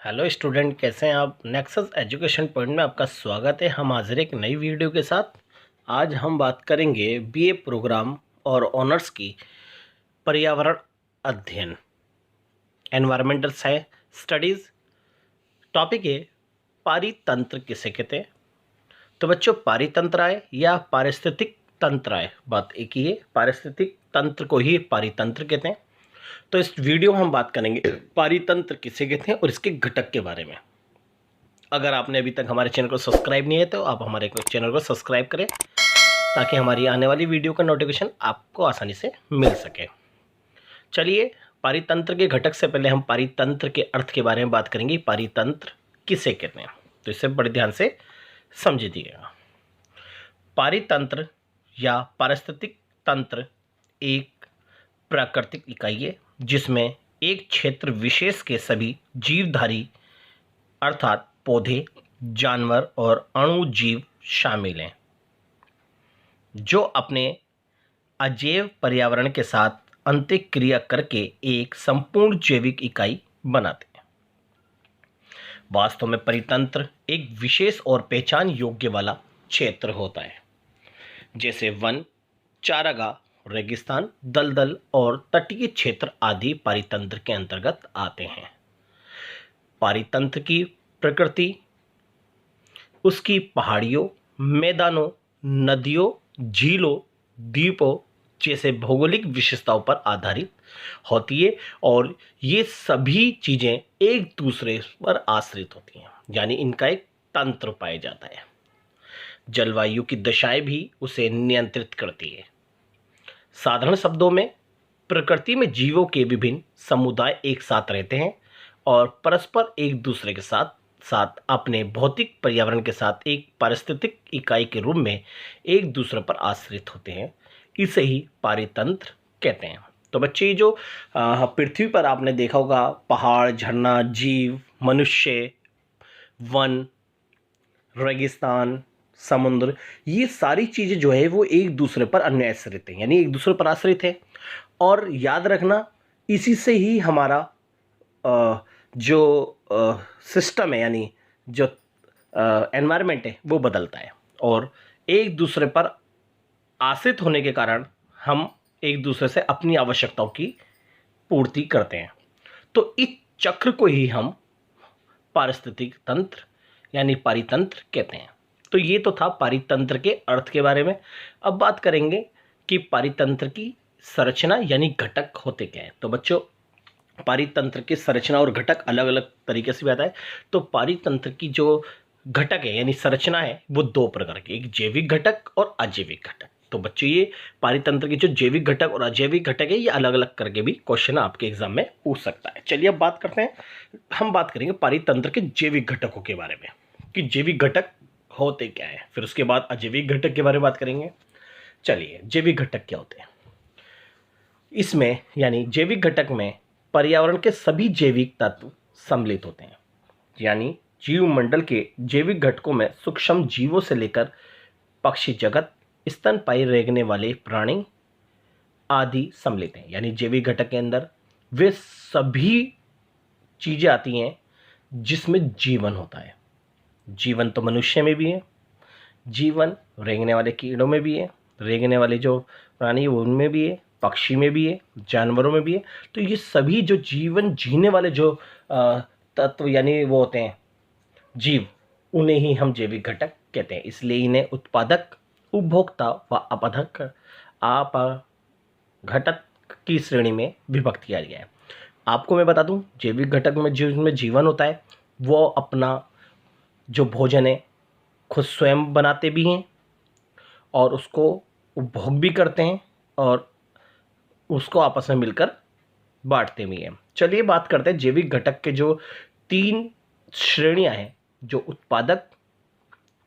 Hello student, कैसे हैं आप। नेक्सस एजुकेशन पॉइंट में आपका स्वागत है। हम हाजिर एक नई वीडियो के साथ। आज हम बात करेंगे बीए प्रोग्राम और ऑनर्स की पर्यावरण अध्ययन, एनवायरमेंटल साइंस स्टडीज़। टॉपिक है पारितंत्र किसे कहते हैं। तो बच्चों, पारितंत्र आए या पारिस्थितिक तंत्र आए, बात एक ही है। पारिस्थितिक तंत्र को ही पारितंत्र कहते हैं। तो इस वीडियो में हम बात करेंगे पारितंत्र किसे कहते हैं और इसके घटक के बारे में। अगर आपने अभी तक हमारे चैनल को सब्सक्राइब नहीं है तो आप हमारे चैनल को सब्सक्राइब करें ताकि हमारी आने वाली वीडियो का नोटिफिकेशन आपको आसानी से मिल सके। चलिए, पारितंत्र के घटक से पहले हम पारितंत्र के अर्थ के बारे में बात करेंगे। पारितंत्र किसे कहते हैं, तो इसे बड़े ध्यान से समझिएगा। पारितंत्र या पारिस्थितिक तंत्र एक प्राकृतिक इकाई है जिसमें एक क्षेत्र विशेष के सभी जीवधारी अर्थात पौधे, जानवर और अणुजीव शामिल हैं, जो अपने अजैव पर्यावरण के साथ अंतःक्रिया करके एक संपूर्ण जैविक इकाई बनाते हैं। वास्तव में परितंत्र एक विशेष और पहचान योग्य वाला क्षेत्र होता है, जैसे वन, चारागाह, रेगिस्तान, दलदल और तटीय क्षेत्र आदि पारितंत्र के अंतर्गत आते हैं। पारितंत्र की प्रकृति उसकी पहाड़ियों, मैदानों, नदियों, झीलों, द्वीपों जैसे भौगोलिक विशेषताओं पर आधारित होती है और ये सभी चीज़ें एक दूसरे पर आश्रित होती हैं, यानी इनका एक तंत्र पाया जाता है। जलवायु की दशाएं भी उसे नियंत्रित करती है। साधारण शब्दों में, प्रकृति में जीवों के विभिन्न समुदाय एक साथ रहते हैं और परस्पर एक दूसरे के साथ साथ अपने भौतिक पर्यावरण के साथ एक पारिस्थितिक इकाई के रूप में एक दूसरे पर आश्रित होते हैं। इसे ही पारितंत्र कहते हैं। तो बच्चे, जो पृथ्वी पर आपने देखा होगा, पहाड़, झरना, जीव, मनुष्य, वन, रेगिस्तान, समुद्र, ये सारी चीज़ें जो है वो एक दूसरे पर अन्य आश्रित हैं, यानी एक दूसरे पर आश्रित है। और याद रखना, इसी से ही हमारा जो सिस्टम है, यानी जो एनवायरनमेंट है वो बदलता है। और एक दूसरे पर आश्रित होने के कारण हम एक दूसरे से अपनी आवश्यकताओं की पूर्ति करते हैं। तो इस चक्र को ही हम पारिस्थितिक तंत्र यानी पारितंत्र कहते हैं। तो ये तो था पारितंत्र के अर्थ के बारे में। अब बात करेंगे कि पारितंत्र की संरचना यानी घटक होते क्या है। तो बच्चों, पारितंत्र की संरचना और घटक अलग अलग तरीके से भी आता है। तो पारितंत्र की जो घटक है यानी संरचना है वो दो प्रकार की, एक जैविक घटक और अजैविक घटक। तो बच्चों, ये पारितंत्र की जो जैविक घटक और अजैविक घटक है, ये अलग अलग करके भी क्वेश्चन आपके एग्जाम में पूछ सकता है। चलिए अब बात करते हैं, हम बात करेंगे पारितंत्र के जैविक घटकों के बारे में कि जैविक घटक होते क्या है। फिर उसके बाद अजैविक घटक के बारे में बात करेंगे। चलिए, जैविक घटक क्या होते हैं। इसमें यानी जैविक घटक में पर्यावरण के सभी जैविक तत्व सम्मिलित होते हैं, यानी जीवमंडल के जैविक घटकों में सूक्ष्म जीवों से लेकर पक्षी जगत, स्तनपायी रेंगने वाले प्राणी आदि सम्मिलित हैं। यानी जैविक घटक के अंदर वे सभी चीज़ें आती हैं जिसमें जीवन होता है। जीवन तो मनुष्य में भी है, जीवन रेंगने वाले कीड़ों में भी है, रेंगने वाले जो प्राणी उनमें भी है, पक्षी में भी है, जानवरों में भी है। तो ये सभी जो जीवन जीने वाले जो तत्व यानी वो होते हैं जीव, उन्हें ही हम जैविक घटक कहते हैं। इसलिए इन्हें उत्पादक, उपभोक्ता व घटक की श्रेणी में विभक्त किया गया है। आपको मैं बता दूं, जैविक घटक में जिसमें जीवन होता है वो अपना जो भोजन है खुद स्वयं बनाते भी हैं और उसको उपभोग भी करते हैं और उसको आपस में मिलकर बांटते भी हैं। चलिए बात करते हैं जैविक घटक के जो तीन श्रेणियां हैं, जो उत्पादक,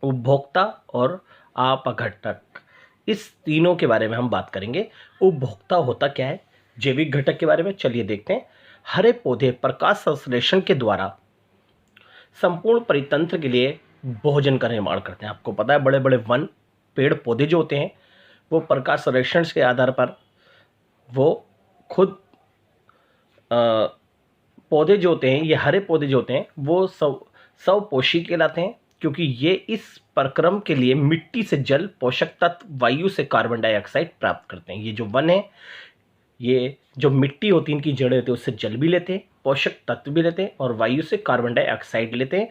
उपभोक्ता और अपघटक। इस तीनों के बारे में हम बात करेंगे। उपभोक्ता होता क्या है जैविक घटक के बारे में, चलिए देखते हैं। हरे पौधे प्रकाश संश्लेषण के द्वारा संपूर्ण परितंत्र के लिए भोजन का निर्माण करते हैं। आपको पता है, बड़े बड़े वन, पेड़ पौधे जो होते हैं वो प्रकाश संश्लेषण के आधार पर वो खुद पौधे जो होते हैं, ये हरे पौधे जो होते हैं वो स्वपोषी कहलाते हैं, क्योंकि ये इस प्रक्रम के लिए मिट्टी से जल, पोषक तत्व, वायु से कार्बन डाइऑक्साइड प्राप्त करते हैं। ये जो वन है, ये जो मिट्टी होती है, इनकी जड़ें होती है, उससे जल भी लेते हैं, पोषक तत्व भी लेते हैं और वायु से कार्बन डाइऑक्साइड लेते हैं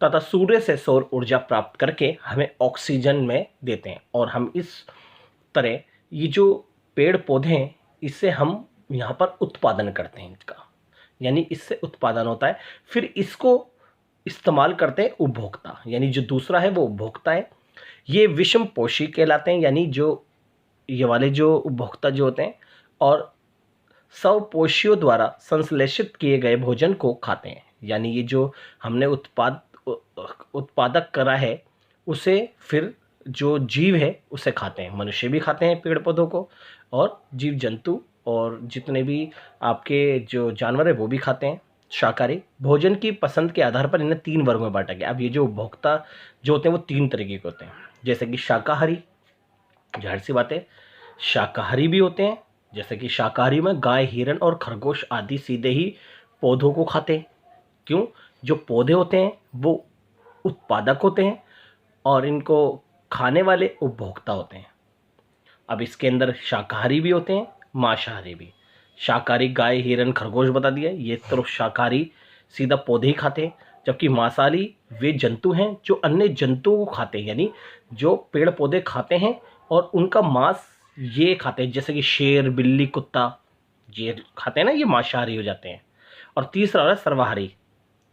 तथा सूर्य से सौर ऊर्जा प्राप्त करके हमें ऑक्सीजन में देते हैं। और हम इस तरह ये जो पेड़ पौधे हैं, इससे हम यहाँ पर उत्पादन करते हैं इसका, यानी इससे उत्पादन होता है। फिर इसको इस्तेमाल करते हैं उपभोक्ता, यानी जो दूसरा है वो उपभोक्ता है। ये विषम पोषी कहलाते हैं, यानी जो ये वाले जो उपभोक्ता जो होते हैं और स्वपोषियों द्वारा संश्लेषित किए गए भोजन को खाते हैं, यानी ये जो हमने उत्पादक करा है उसे फिर जो जीव है उसे खाते हैं। मनुष्य भी खाते हैं पेड़ पौधों को, और जीव जंतु और जितने भी आपके जो जानवर है वो भी खाते हैं शाकाहारी। भोजन की पसंद के आधार पर इन्हें 3 वर्गों में बांटा गया। अब ये जो उपभोक्ता जो होते हैं वो 3 तरीके के होते हैं, जैसे कि शाकाहारी, जाहिर सी बात है शाकाहारी भी होते हैं, जैसे कि शाकाहारी में गाय, हिरण और खरगोश आदि सीधे ही पौधों को खाते हैं। क्यों? जो पौधे होते हैं वो उत्पादक होते हैं और इनको खाने वाले उपभोक्ता होते हैं। अब इसके अंदर शाकाहारी भी होते हैं, मांसाहारी भी। शाकाहारी गाय, हिरण, खरगोश बता दिया, ये तो शाकाहारी सीधा पौधे ही खाते हैं, जबकि मांसाहारी वे जंतु हैं जो अन्य जंतुओं को खाते हैं, यानी जो पेड़ पौधे खाते हैं और उनका मांस ये खाते हैं, जैसे कि शेर, बिल्ली, कुत्ता ये खाते हैं ना, ये मांसाहारी हो जाते हैं। और तीसरा है सर्वाहारी,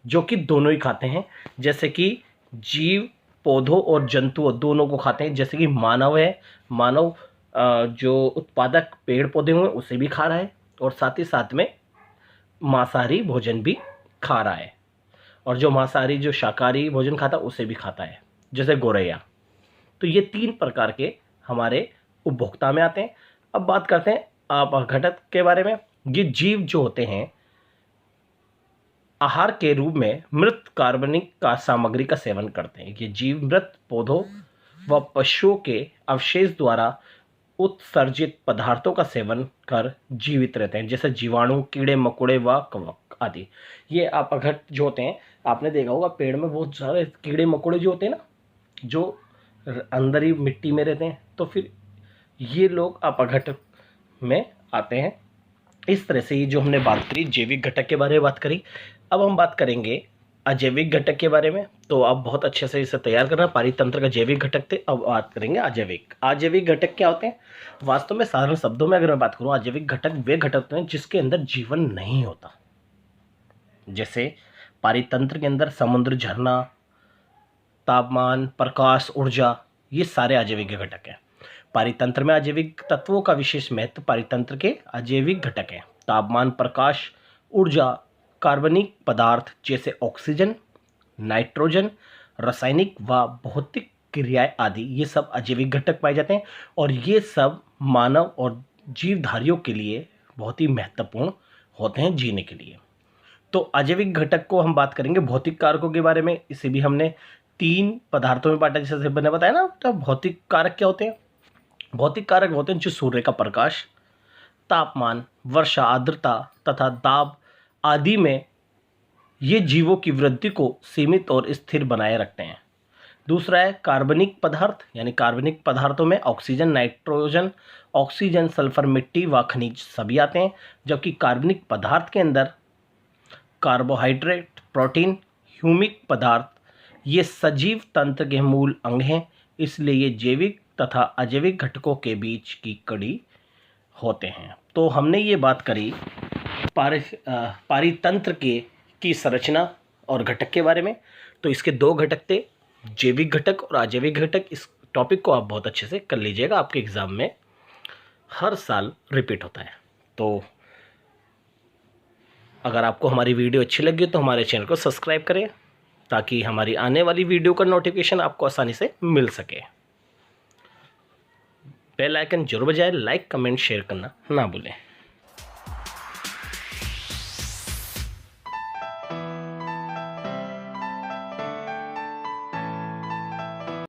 जो कि दोनों ही खाते हैं, जैसे कि जीव, पौधों और जंतुओं दोनों को खाते हैं। जैसे कि मानव है, मानव जो उत्पादक पेड़ पौधे हुए उसे भी खा रहा है और साथ ही साथ में मांसाहारी भोजन भी खा रहा है, और जो मांसाहारी जो शाकाहारी भोजन खाता है उसे भी खाता है, जैसे गौरैया। तो ये 3 प्रकार के हमारे उपभोक्ता में आते हैं। अब बात करते हैं अपघटक के बारे में। ये जीव जो होते हैं आहार के रूप में मृत कार्बनिक का सामग्री का सेवन करते हैं। ये जीव मृत पौधों व पशुओं के अवशेष द्वारा उत्सर्जित पदार्थों का सेवन कर जीवित रहते हैं, जैसे जीवाणु, कीड़े मकोड़े व कवक आदि। ये अपघट जो होते हैं, आपने देखा होगा पेड़ में बहुत सारे कीड़े मकोड़े जो होते हैं ना, जो अंदर ही मिट्टी में रहते हैं, तो फिर ये लोग अपघटक में आते हैं। इस तरह से ये जो हमने बात करी जैविक घटक के बारे में बात करी। अब हम बात करेंगे अजैविक घटक के बारे में, तो आप बहुत अच्छे से इसे तैयार करना। पारितंत्र का जैविक घटक थे, अब बात करेंगे अजैविक। अजैविक घटक क्या होते हैं? वास्तव में साधारण शब्दों में अगर मैं बात करूँ, अजैविक घटक वे घटक होते हैं जिसके अंदर जीवन नहीं होता। जैसे पारितंत्र के अंदर समुद्र, झरना, तापमान, प्रकाश, ऊर्जा, ये सारे अजैविक घटक हैं। पारितंत्र में अजैविक तत्वों का विशेष महत्व पारितंत्र के अजैविक घटक हैं। तापमान, प्रकाश, ऊर्जा, कार्बनिक पदार्थ जैसे ऑक्सीजन, नाइट्रोजन, रासायनिक व भौतिक क्रियाएं आदि, ये सब अजैविक घटक पाए जाते हैं और ये सब मानव और जीवधारियों के लिए बहुत ही महत्वपूर्ण होते हैं जीने के लिए। तो अजैविक घटक को हम बात करेंगे भौतिक कारकों के बारे में। इसे भी हमने 3 पदार्थों में बांटा, जैसे मैंने बताया ना। तो भौतिक कारक क्या होते हैं? भौतिक कारक होते हैं जो सूर्य का प्रकाश, तापमान, वर्षा, आर्द्रता तथा दाब आदि में ये जीवों की वृद्धि को सीमित और स्थिर बनाए रखते हैं। दूसरा है कार्बनिक पदार्थ, यानी कार्बनिक पदार्थों में ऑक्सीजन, नाइट्रोजन, ऑक्सीजन, सल्फर, मिट्टी व खनिज सभी आते हैं। जबकि कार्बनिक पदार्थ के अंदर कार्बोहाइड्रेट, प्रोटीन, ह्यूमिक पदार्थ ये सजीव तंत्र के मूल अंग हैं, इसलिए ये जैविक तथा अजैविक घटकों के बीच की कड़ी होते हैं। तो हमने ये बात करी पारितंत्र की संरचना और घटक के बारे में। तो इसके 2 घटक थे, जैविक घटक और अजैविक घटक। इस टॉपिक को आप बहुत अच्छे से कर लीजिएगा, आपके एग्जाम में हर साल रिपीट होता है। तो अगर आपको हमारी वीडियो अच्छी लगी तो हमारे चैनल को सब्सक्राइब करें, ताकि हमारी आने वाली वीडियो का नोटिफिकेशन आपको आसानी से मिल सके। बेल आइकन जरूर बजाएं, लाइक, कमेंट, शेयर करना ना भूलें।